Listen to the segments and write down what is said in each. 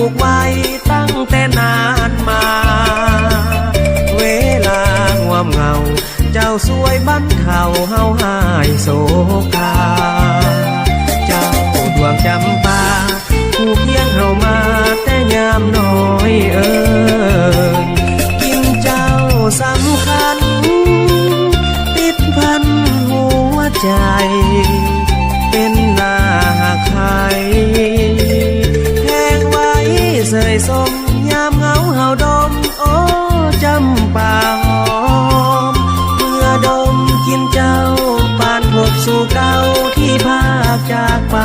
กไว้ตั้งแต่นานมาเวลาง่วมเหงาเจ้าสวยบั้นเข่าเฮาหายโศกาเจ้าดวงจำปาผู้เคียงเฮามาแต่ยามน้อยกินเจ้าสำคัญติดพันหัวใจเป็นหน้าหักใครแทงไว้เสยสมยามเหงาเฮาดมโอ้จำป่าหอมเมื่อดมกินเจ้าปานพบสู่เก่าที่พากจากไป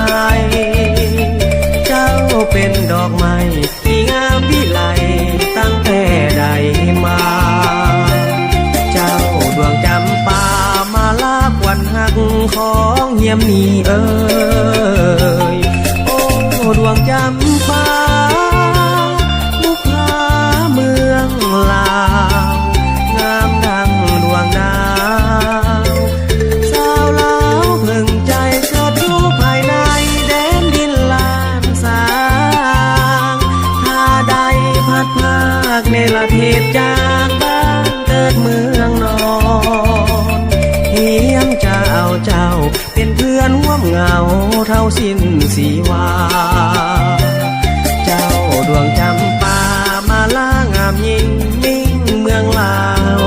เจ้าเป็นดอกไม้ที่งามวิไลตั้งแต่ใดมาเจ้าดวงจำปามาลาควันหักของเหียมนี้โอ้ดวงจำปาบุพาเมืองลาวงามดังดวงดาวสาวลาวเพิ่งใจเกิดอยู่ภายในแดนดินลานสางถ้าใดพัดพากในละเทศจากบ้านเกิดเมืองนอนเฮียมจะเอาเจ้าเป็นเพื่อนร่วมเหงาเท่าสิ้นสีวาเจ้าดวงจำปามาลางามยิ่งมิ่งเมืองลาว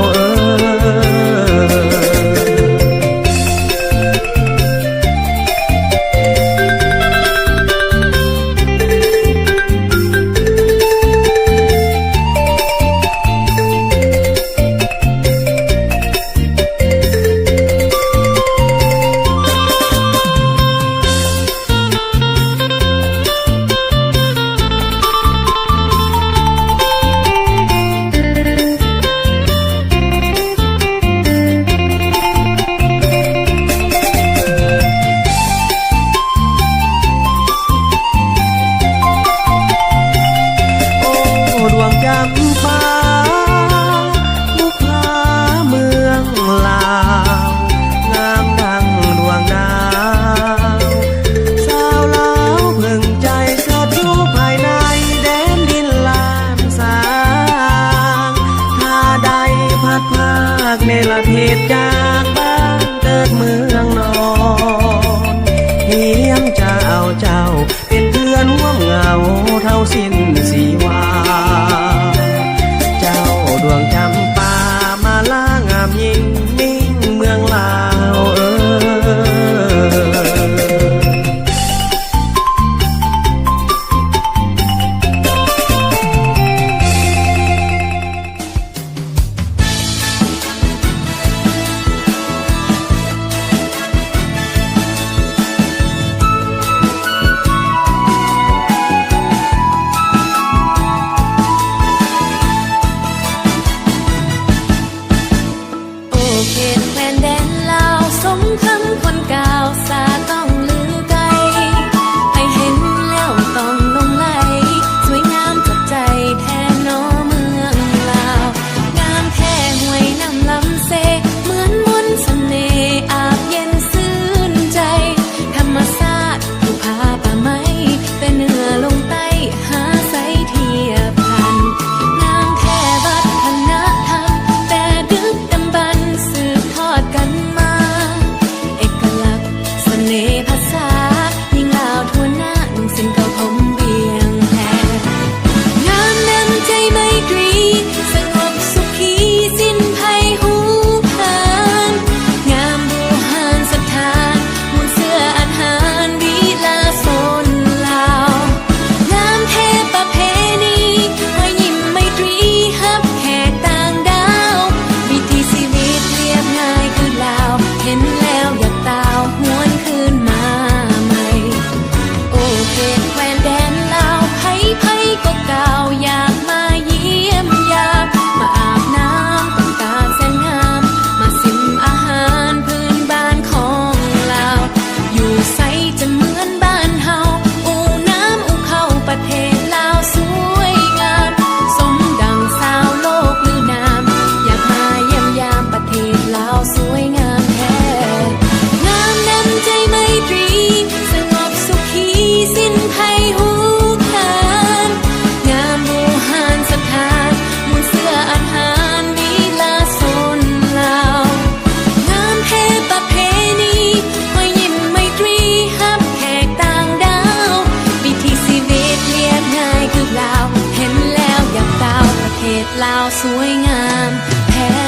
าวสวยงามแท้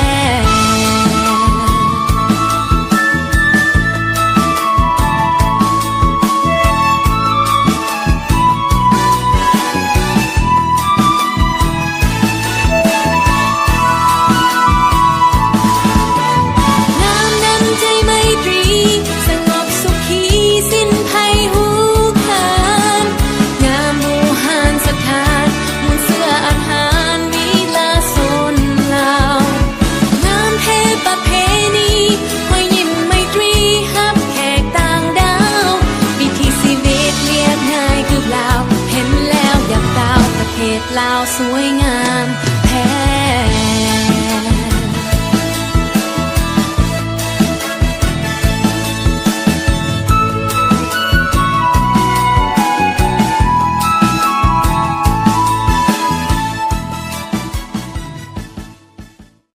ลาวสวยงาม